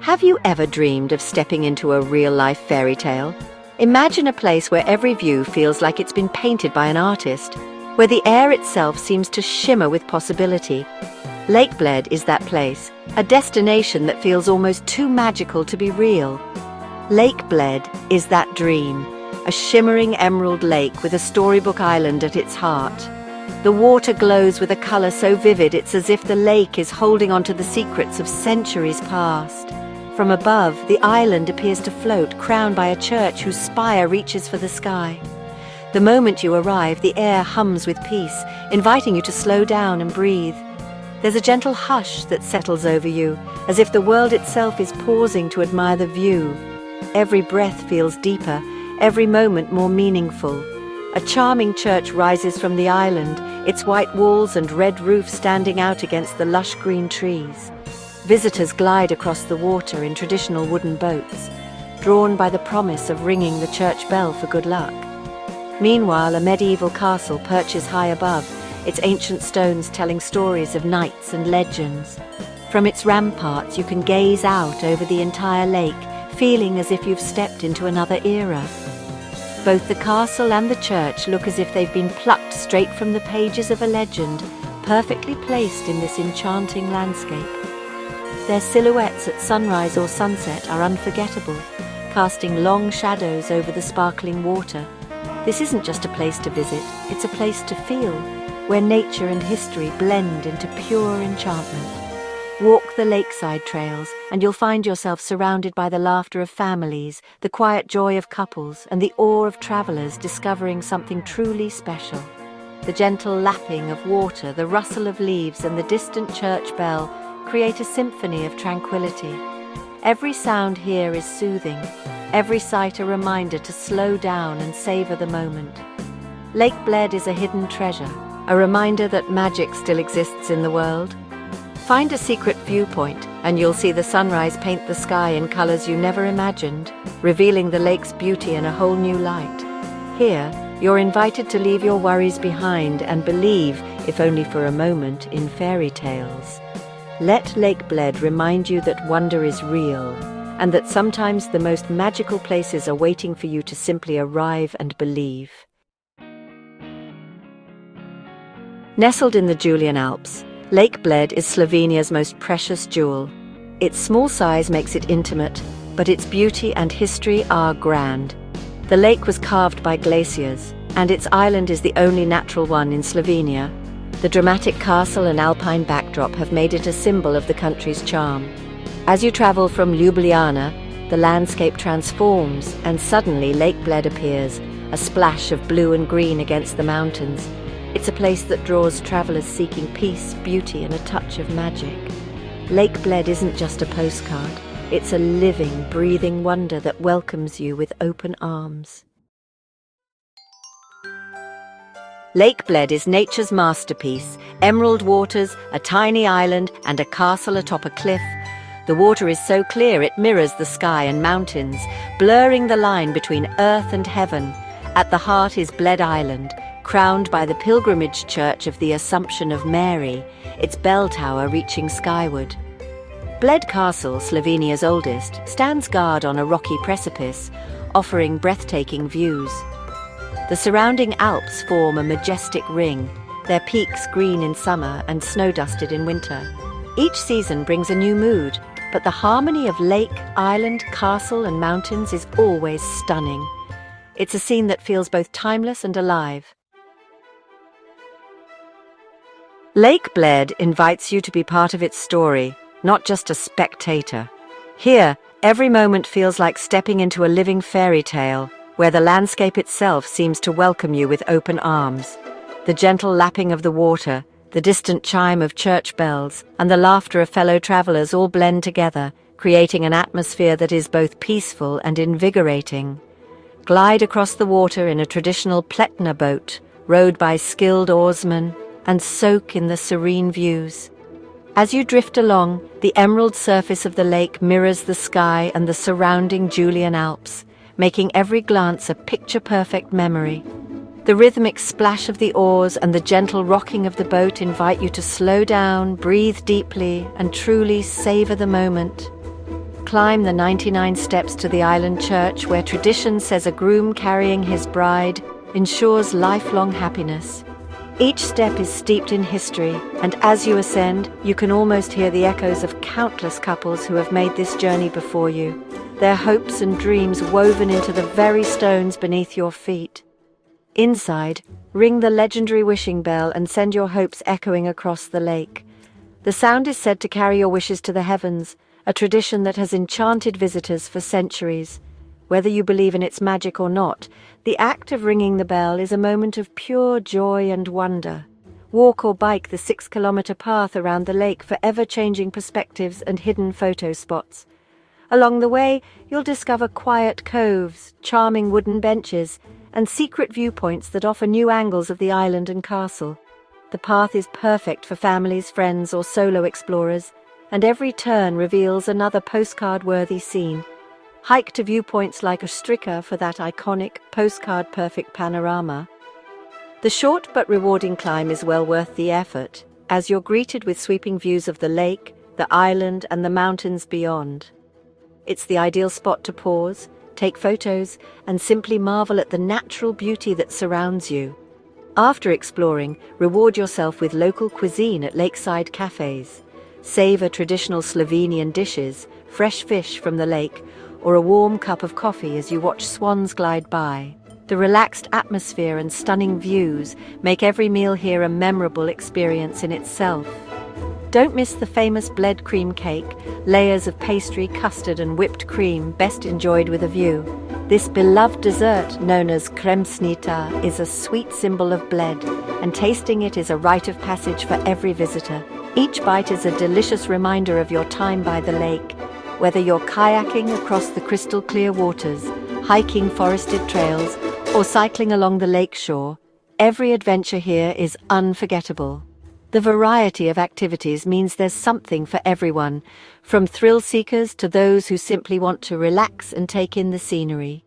Have you ever dreamed of stepping into a real-life fairy tale? Imagine a place where every view feels like it's been painted by an artist, where the air itself seems to shimmer with possibility. Lake Bled is that place, a destination that feels almost too magical to be real. Lake Bled is that dream, a shimmering emerald lake with a storybook island at its heart. The water glows with a color so vivid it's as if the lake is holding onto the secrets of centuries past. From above, the island appears to float, crowned by a church whose spire reaches for the sky. The moment you arrive, the air hums with peace, inviting you to slow down and breathe. There's a gentle hush that settles over you, as if the world itself is pausing to admire the view. Every breath feels deeper, every moment more meaningful. A charming church rises from the island, its white walls and red roof standing out against the lush green trees. Visitors glide across the water in traditional wooden boats, drawn by the promise of ringing the church bell for good luck. Meanwhile, a medieval castle perches high above, its ancient stones telling stories of knights and legends. From its ramparts, you can gaze out over the entire lake, feeling as if you've stepped into another era. Both the castle and the church look as if they've been plucked straight from the pages of a legend, perfectly placed in this enchanting landscape. Their silhouettes at sunrise or sunset are unforgettable, casting long shadows over the sparkling water. This isn't just a place to visit, it's a place to feel, where nature and history blend into pure enchantment. Walk the lakeside trails, and you'll find yourself surrounded by the laughter of families, the quiet joy of couples, and the awe of travelers discovering something truly special. The gentle lapping of water, the rustle of leaves, and the distant church bell create a symphony of tranquility. Every sound here is soothing, every sight a reminder to slow down and savor the moment. Lake Bled is a hidden treasure, a reminder that magic still exists in the world. Find a secret viewpoint, and you'll see the sunrise paint the sky in colors you never imagined, revealing the lake's beauty in a whole new light. Here, you're invited to leave your worries behind and believe, if only for a moment, in fairy tales. Let Lake Bled remind you that wonder is real, and that sometimes the most magical places are waiting for you to simply arrive and believe. Nestled in the Julian Alps, Lake Bled is Slovenia's most precious jewel. Its small size makes it intimate, but its beauty and history are grand. The lake was carved by glaciers, and its island is the only natural one in Slovenia. The dramatic castle and alpine backdrop have made it a symbol of the country's charm. As you travel from Ljubljana, the landscape transforms, and suddenly Lake Bled appears, a splash of blue and green against the mountains. It's a place that draws travelers seeking peace, beauty, and a touch of magic. Lake Bled isn't just a postcard. It's a living, breathing wonder that welcomes you with open arms. Lake Bled is nature's masterpiece. Emerald waters, a tiny island, and a castle atop a cliff. The water is so clear it mirrors the sky and mountains, blurring the line between earth and heaven. At the heart is Bled Island, crowned by the pilgrimage church of the Assumption of Mary, its bell tower reaching skyward. Bled Castle, Slovenia's oldest, stands guard on a rocky precipice, offering breathtaking views. The surrounding Alps form a majestic ring, their peaks green in summer and snow-dusted in winter. Each season brings a new mood, but the harmony of lake, island, castle and mountains is always stunning. It's a scene that feels both timeless and alive. Lake Bled invites you to be part of its story, not just a spectator. Here, every moment feels like stepping into a living fairy tale, where the landscape itself seems to welcome you with open arms. The gentle lapping of the water, the distant chime of church bells, and the laughter of fellow travelers all blend together, creating an atmosphere that is both peaceful and invigorating. Glide across the water in a traditional pletna boat, rowed by skilled oarsmen, and soak in the serene views. As you drift along, the emerald surface of the lake mirrors the sky and the surrounding Julian Alps, making every glance a picture-perfect memory. The rhythmic splash of the oars and the gentle rocking of the boat invite you to slow down, breathe deeply, and truly savor the moment. climb the 99 steps to the island church, where tradition says a groom carrying his bride ensures lifelong happiness. Each step is steeped in history, and as you ascend, you can almost hear the echoes of countless couples who have made this journey before you, their hopes and dreams woven into the very stones beneath your feet. Inside, ring the legendary wishing bell and send your hopes echoing across the lake. The sound is said to carry your wishes to the heavens, a tradition that has enchanted visitors for centuries. Whether you believe in its magic or not, the act of ringing the bell is a moment of pure joy and wonder. Walk or bike the 6-kilometer path around the lake for ever-changing perspectives and hidden photo spots. Along the way, you'll discover quiet coves, charming wooden benches, and secret viewpoints that offer new angles of the island and castle. The path is perfect for families, friends, or solo explorers, and every turn reveals another postcard-worthy scene. Hike to viewpoints like Ostrika for that iconic, postcard-perfect panorama. The short but rewarding climb is well worth the effort, as you're greeted with sweeping views of the lake, the island, and the mountains beyond. It's the ideal spot to pause, take photos, and simply marvel at the natural beauty that surrounds you. After exploring, reward yourself with local cuisine at lakeside cafes. Savor traditional Slovenian dishes, fresh fish from the lake, or a warm cup of coffee as you watch swans glide by. The relaxed atmosphere and stunning views make every meal here a memorable experience in itself. Don't miss the famous Bled cream cake, layers of pastry, custard and whipped cream, best enjoyed with a view. This beloved dessert, known as kremsnita, is a sweet symbol of Bled, and tasting it is a rite of passage for every visitor. Each bite is a delicious reminder of your time by the lake. Whether you're kayaking across the crystal clear waters, hiking forested trails, or cycling along the lake shore, every adventure here is unforgettable. The variety of activities means there's something for everyone, from thrill seekers to those who simply want to relax and take in the scenery.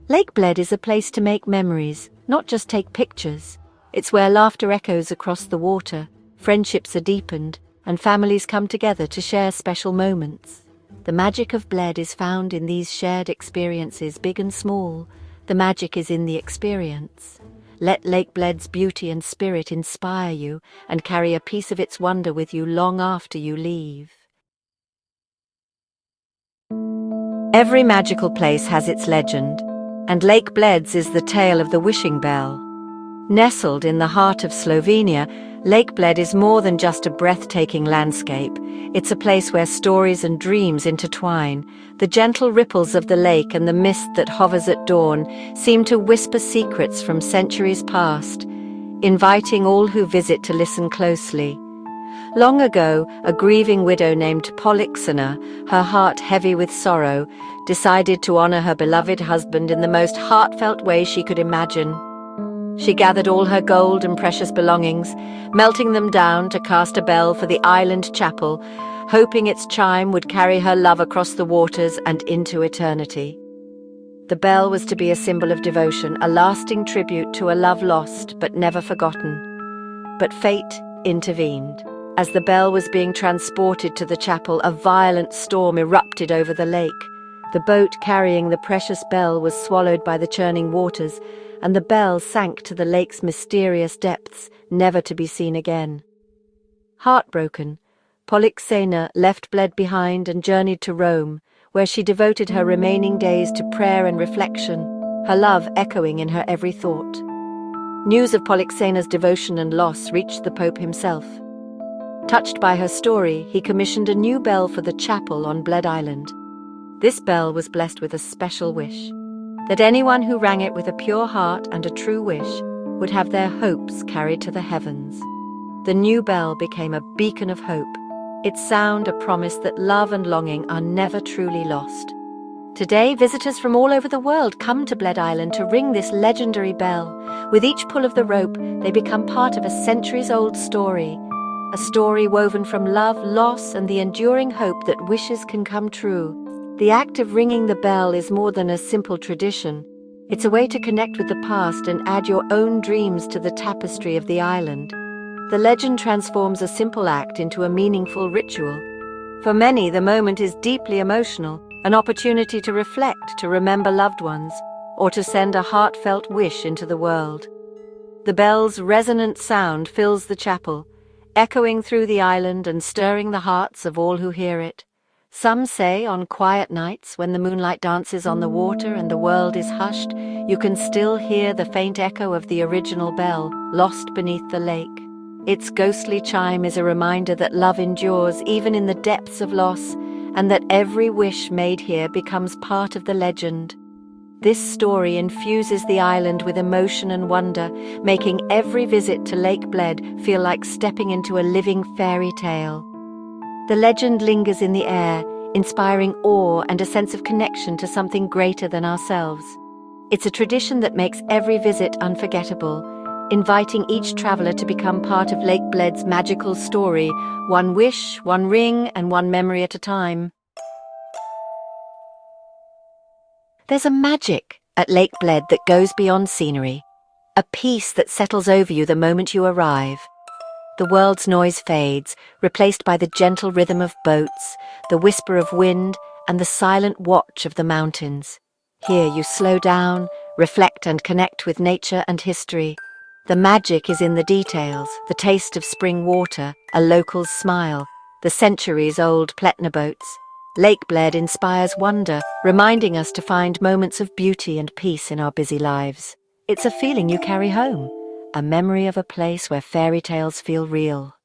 Lake Bled is a place to make memories, not just take pictures. It's where laughter echoes across the water, friendships are deepened, and families come together to share special moments. The magic of Bled is found in these shared experiences, big and small. The magic is in the experience. Let Lake Bled's beauty and spirit inspire you and carry a piece of its wonder with you long after you leave. Every magical place has its legend, and Lake Bled's is the tale of the wishing bell. Nestled in the heart of Slovenia, Lake Bled is more than just a breathtaking landscape. It's a place where stories and dreams intertwine. The gentle ripples of the lake and the mist that hovers at dawn seem to whisper secrets from centuries past, inviting all who visit to listen closely. Long ago, a grieving widow named Polixena, her heart heavy with sorrow, decided to honor her beloved husband in the most heartfelt way she could imagine. She gathered all her gold and precious belongings, melting them down to cast a bell for the island chapel, hoping its chime would carry her love across the waters and into eternity. The bell was to be a symbol of devotion, a lasting tribute to a love lost but never forgotten. But fate intervened. As the bell was being transported to the chapel, a violent storm erupted over the lake. The boat carrying the precious bell was swallowed by the churning waters, and the bell sank to the lake's mysterious depths, never to be seen again. Heartbroken, Polixena left Bled behind and journeyed to Rome, where she devoted her remaining days to prayer and reflection, her love echoing in her every thought. News of Polixena's devotion and loss reached the Pope himself. Touched by her story, he commissioned a new bell for the chapel on Bled Island. This bell was blessed with a special wish, that anyone who rang it with a pure heart and a true wish would have their hopes carried to the heavens. The new bell became a beacon of hope, its sound a promise that love and longing are never truly lost. Today, visitors from all over the world come to Bled Island to ring this legendary bell. With each pull of the rope, they become part of a centuries-old story, a story woven from love, loss, and the enduring hope that wishes can come true. The act of ringing the bell is more than a simple tradition. It's a way to connect with the past and add your own dreams to the tapestry of the island. The legend transforms a simple act into a meaningful ritual. For many, the moment is deeply emotional, an opportunity to reflect, to remember loved ones, or to send a heartfelt wish into the world. The bell's resonant sound fills the chapel, echoing through the island and stirring the hearts of all who hear it. Some say on quiet nights, when the moonlight dances on the water and the world is hushed, you can still hear the faint echo of the original bell, lost beneath the lake. Its ghostly chime is a reminder that love endures even in the depths of loss, and that every wish made here becomes part of the legend. This story infuses the island with emotion and wonder, making every visit to Lake Bled feel like stepping into a living fairy tale. The legend lingers in the air, inspiring awe and a sense of connection to something greater than ourselves. It's a tradition that makes every visit unforgettable, inviting each traveler to become part of Lake Bled's magical story, one wish, one ring, and one memory at a time. There's a magic at Lake Bled that goes beyond scenery, a peace that settles over you the moment you arrive. The world's noise fades, replaced by the gentle rhythm of boats, the whisper of wind, and the silent watch of the mountains. Here you slow down, reflect and connect with nature and history. The magic is in the details, the taste of spring water, a local's smile, the centuries-old Pletner boats. Lake Bled inspires wonder, reminding us to find moments of beauty and peace in our busy lives. It's a feeling you carry home, a memory of a place where fairy tales feel real.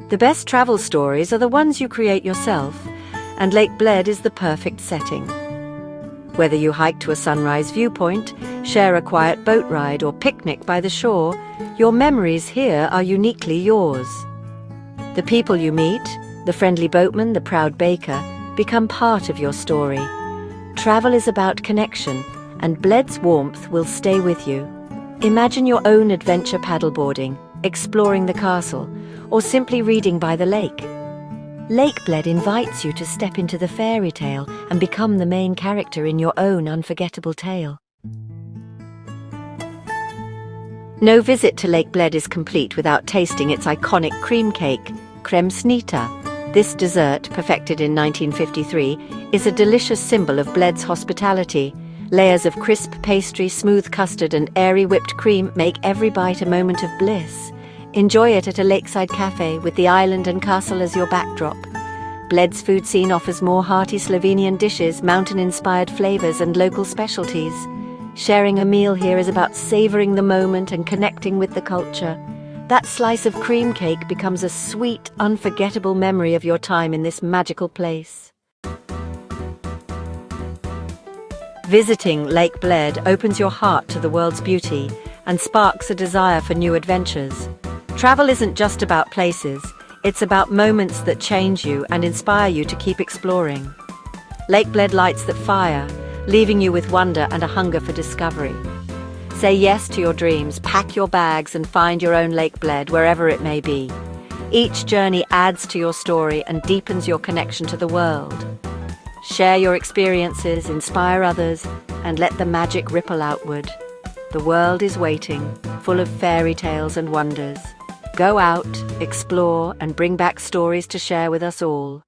The best travel stories are the ones you create yourself, and Lake Bled is the perfect setting. Whether you hike to a sunrise viewpoint, share a quiet boat ride, or picnic by the shore, your memories here are uniquely yours. The people you meet, the friendly boatman, the proud baker, become part of your story. Travel is about connection, and Bled's warmth will stay with you. Imagine your own adventure paddleboarding, exploring the castle, or simply reading by the lake. Lake Bled invites you to step into the fairy tale and become the main character in your own unforgettable tale. No visit to Lake Bled is complete without tasting its iconic cream cake, creme snita. This dessert, perfected in 1953, is a delicious symbol of Bled's hospitality. Layers of crisp pastry, smooth custard, and airy whipped cream make every bite a moment of bliss. Enjoy it at a lakeside cafe with the island and castle as your backdrop. Bled's food scene offers more hearty Slovenian dishes, mountain-inspired flavors, and local specialties. Sharing a meal here is about savoring the moment and connecting with the culture. That slice of cream cake becomes a sweet, unforgettable memory of your time in this magical place. Visiting Lake Bled opens your heart to the world's beauty and sparks a desire for new adventures. Travel isn't just about places, it's about moments that change you and inspire you to keep exploring. Lake Bled lights that fire, leaving you with wonder and a hunger for discovery. Say yes to your dreams, pack your bags, and find your own Lake Bled wherever it may be. Each journey adds to your story and deepens your connection to the world. Share your experiences, inspire others, and let the magic ripple outward. The world is waiting, full of fairy tales and wonders. Go out, explore, and bring back stories to share with us all.